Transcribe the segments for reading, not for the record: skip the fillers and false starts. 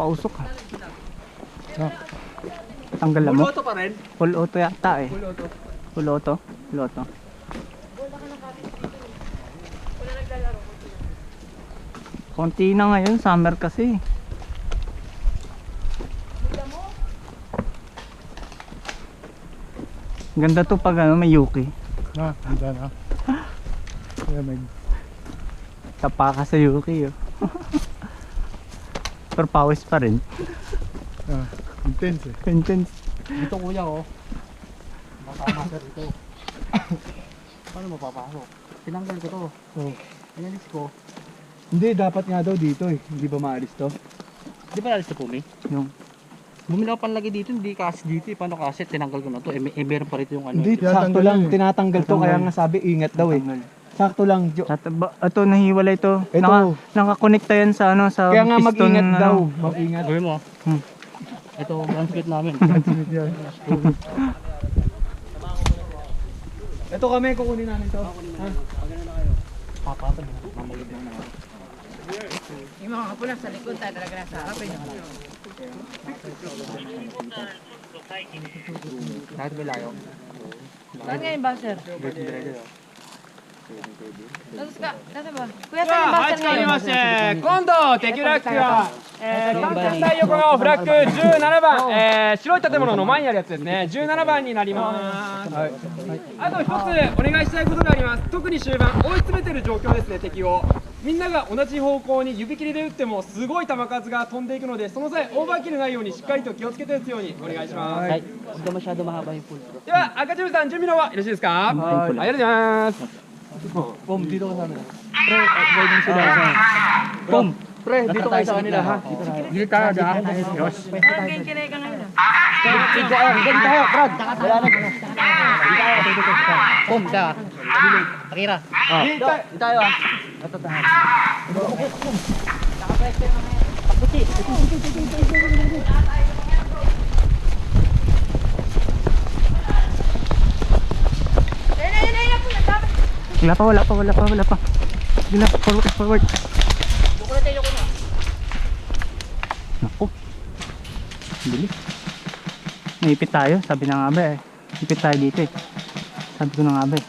pausok ha. So, Tanggal mo? Full auto pa rin? Full auto yata eh. Full auto. Full auto? Full auto. Konti na ngayon, summer kasi. Ganda to pag ano, may yuki. ganda na. Kaya may Tapa ka sa yuki oh. Pero pawis pa rin. intense eh. Intense. Dito kuya oh. Masama sir ito. Paano mapapasok? Tinanggal ko to. Oh. Inalis ko. Hindi, dapat nga daw dito eh. Hindi ba maalis to? Di ba nalis to Pumi? Yung Bumili ako panlagay dito, hindi kasi dito eh. Paano kasi tinanggal ko na to? Meron pa rito yung ano. Hindi, sakto tinatanggal lang, lang eh. tinatanggal to kaya Tinatanggal. nga sabi ingat daw eh. Sakto lang. Ito nahiwalay to. Ito. Nakakonekta yan sa ano sa Kaya nga piston, mag-ingat ano. daw. Mag-ingat. Gawin mo. Hmm. Ito, transport namin. Ito kami, kukunin namin to. Papatag. Mamagod na ako. Yung mga kapula sa likod tayo talaga nasa harap eh. Kahit may layo. Saan nga yung buzzer? Diretso. Nasa ba? Kuya, saan yung buzzer ngayon? 今度敵ラックは、艦隊大横顔フラッグ17番、白い建物の前にあるやつですね。17番になります。あと一つお願いしたいことがあります。特に終盤追い詰めてる状況ですね、敵を。みんなが同じ方向に指切りで打ってもすごい球数が飛んでいくので、その際オーバーキルないようにしっかりと気をつけて打つようにお願いします。はい。Huwag ka masyado mahaba yung full. では赤チームさん準備の方はよろしいですか。はい、ありがとうございます。 Pom, dito ka sa amin. Pre, avoiding sila sa Pom. Pre, dito kayo sa kanila ha. Dito tayo, ha? Yos. Parang kinay ka ngayon ah. Dito tayo, dito tayo, Brad. Wala na. Dito tayo. Pom, da. Akira. Dito tayo ah. Ito tayo. Wala pa. Gila, forward. Naku. Bilis. Naipit tayo, sabi na nga ba eh. Ipit tayo dito eh. Sabi ko na nga ba eh.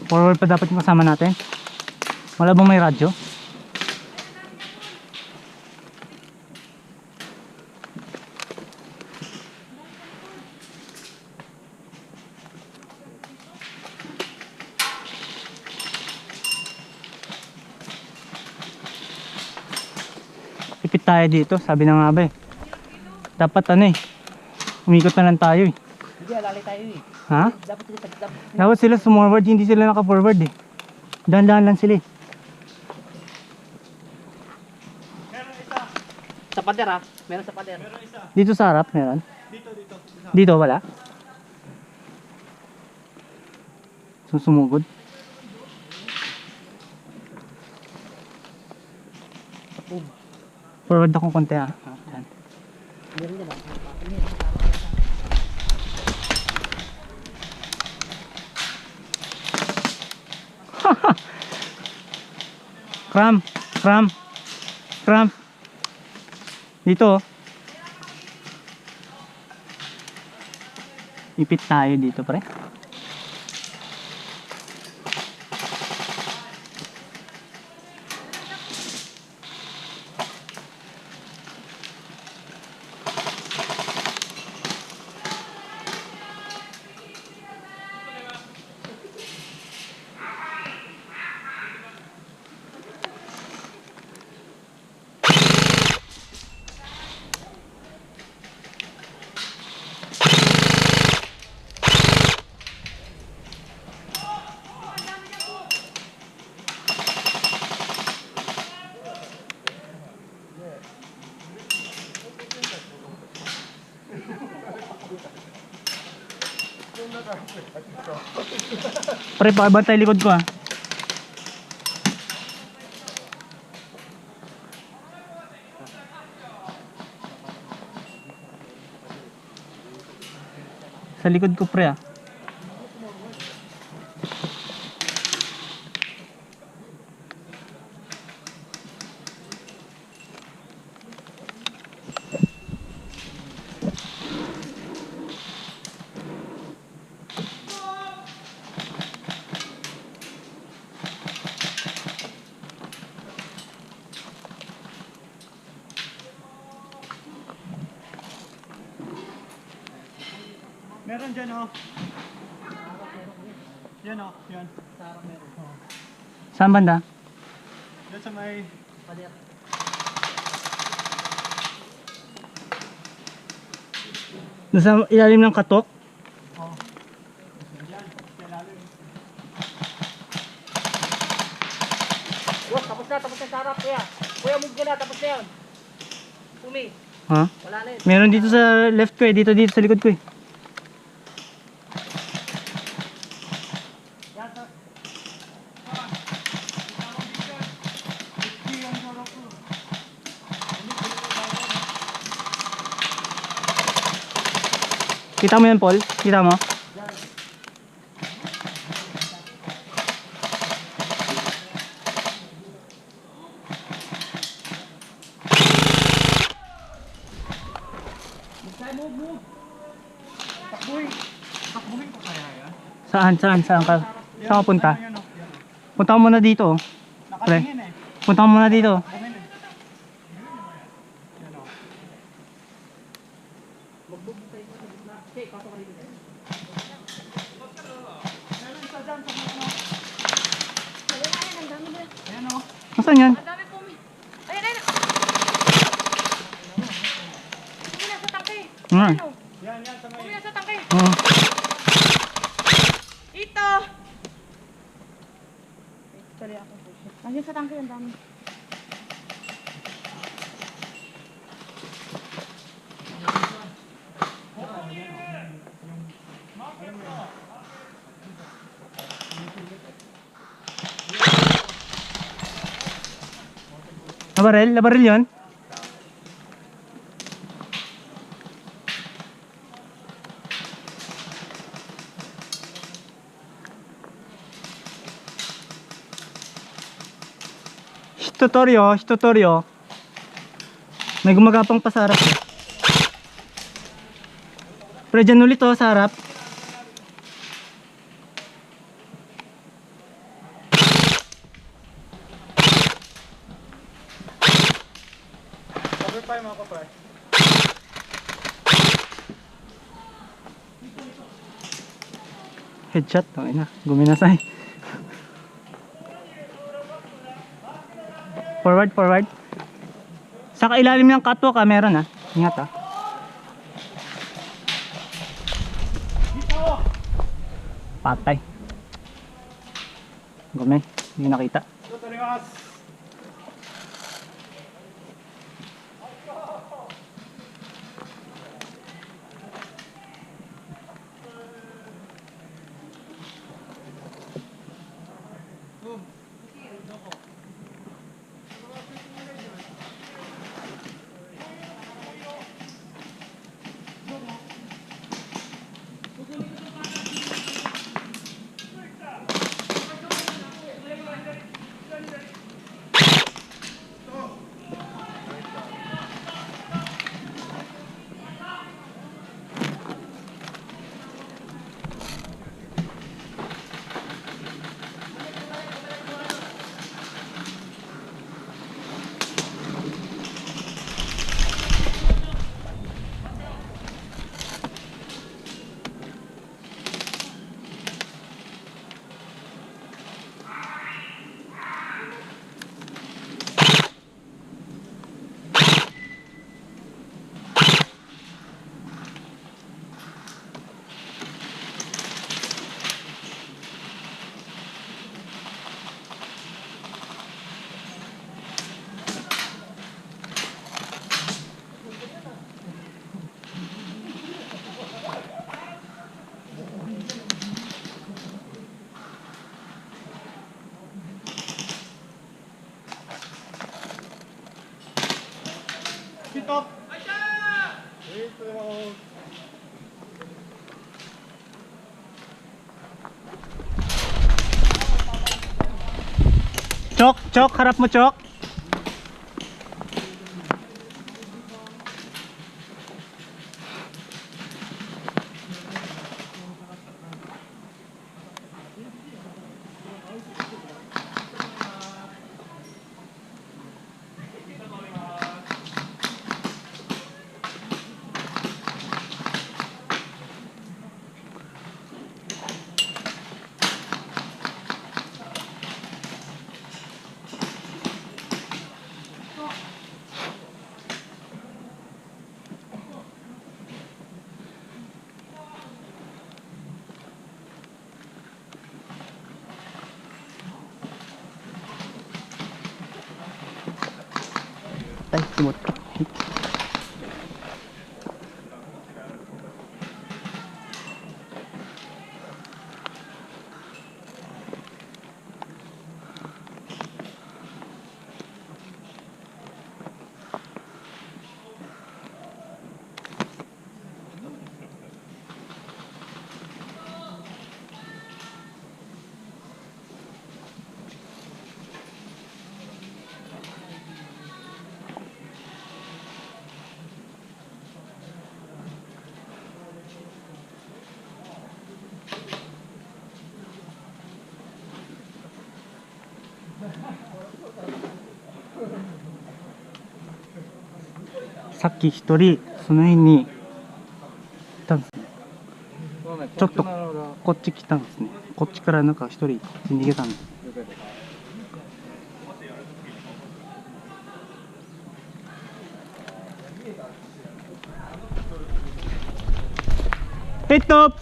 Forward pa dapat yung kasama natin. Wala bang may radyo? Ipit tayo dito, sabi na nga ba eh. Dapat ano eh. Umikot na lang tayo eh. Hindi, alalay tayo eh. Ha? Dapat Dapat sila sumorward, hindi sila naka-forward eh. Dahan-dahan lang sila eh. sa pader ha. Meron sa pader. Dito sa harap meron? Dito wala? Sumugod? Forward akong konti ha. Yan. Meron dyan ha. Cram. Dito oh. Ipit tayo dito pre. Pre, pakibantay likod ko ah. Sa likod ko pre ah. Meron dyan oh. Yan oh, yan. Saan banda? Yan sa may... Nasa ilalim ng katok? Oh, tapos na sa harap, kuya. Kuya, move ka na, tapos na yan. Umi, Ha? wala na yun. Meron dito sa left ko eh. Dito sa likod ko eh. Kita mo yan, Paul? Kita mo? Saan ka? Saan ka punta? Punta ka muna dito. Pre. Punta ka muna dito. Nasaan yan? Ang dami pumi. Ayun, ayun. Pumi na sa tangke. Hmm. Ano? Pumi na sa tangke. Oo. Ito. Tuloy ako. Nandiyan sa tangke, ang dami. Labaril? Labaril yun? Tutoryo. May gumagapang pa sa harap eh. Pero dyan ulit oh, sa harap. Cover pa yung mga kapre. Headshot, okay na. Guminasay. Forward. Sa kailalim ng catwalk meron Ingat Patay. Gumen, hindi nakita. Chok, harap mo, Chok. Ay, sumutok.さっき一人その辺にいたんですね。ちょっとこっち来たんですね。こっちからなんか一人逃げたんです。ヘッド。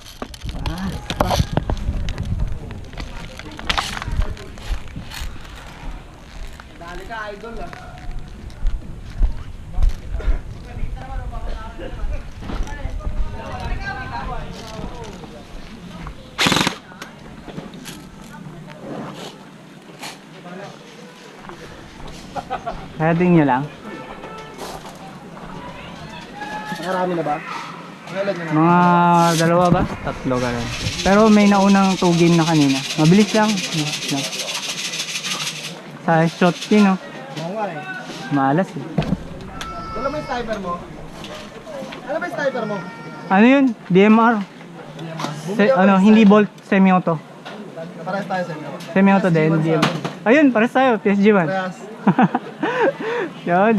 Kaya din nyo lang. Marami na ba? Mga dalawa ba? Tatlo gano'n. Pero may naunang 2 game na kanina. Mabilis lang. Mabilis lang. Sa shot din, no? Oo nga eh. Malas eh. Wala ba yung sniper mo? Ano ba yung sniper mo? Ano yun? DMR. Ano, hindi bolt, semi-auto. Parehas tayo sa inyo. Semi-auto din, DMR. Ayun, pares tayo, PSG man. Parehas. Yun.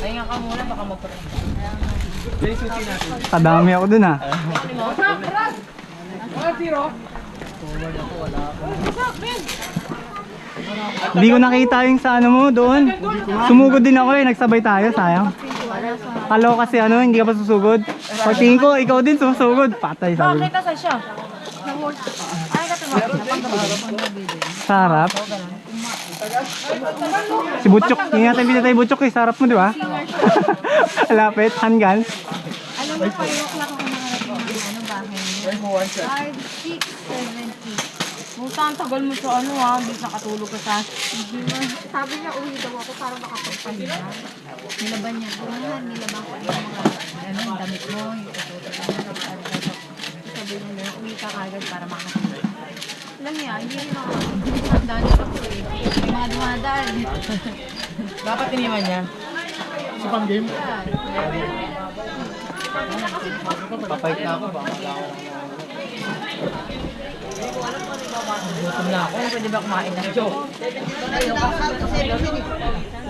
Pahinga ka muna, baka magpapit. Kadami ako dun ah. Hindi ko nakita yung sa ano mo doon. Sumugod din ako eh, nagsabay tayo, sayang. Kalo kasi ano, hindi ka pa susugod. Pagtingin ko, ikaw din sumusugod. Patay sabi ko. Bakit nasa siya? Ay, Sa harap. Si Butchok, hindi natin pinatay Butchok eh, sa harap mo di ba? Lapit, handgun. Alam mo, 5 o'clock ako nakarating ng ano, bahay niya. 5, 6, 7, 8. Puta, ang tagal mo sa ano ha, hindi nakatulog ka sa... Hindi mo. Sabi niya, uwi daw ako para makapagpahinga. Nilaban niya, bumahan, nilaban ko yung mga ano, damit mo, yung tutulog na. Sabi niya, uwi ka kagad para makapagpahinga. Alam niya, hindi rin ako. Dali ako eh. May mga dumadaan. Dapat tiniman niya. Sa pang game? Papayt na ako. Gutom na ako. Pwede ba kumain na?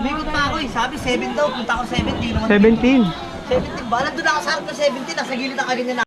Umikot pa ako eh. Sabi 7 daw. Punta ako 7. Di naman. 17. 17. Balat doon ako sa harap ng 17. Nasa gilid ang kaganyan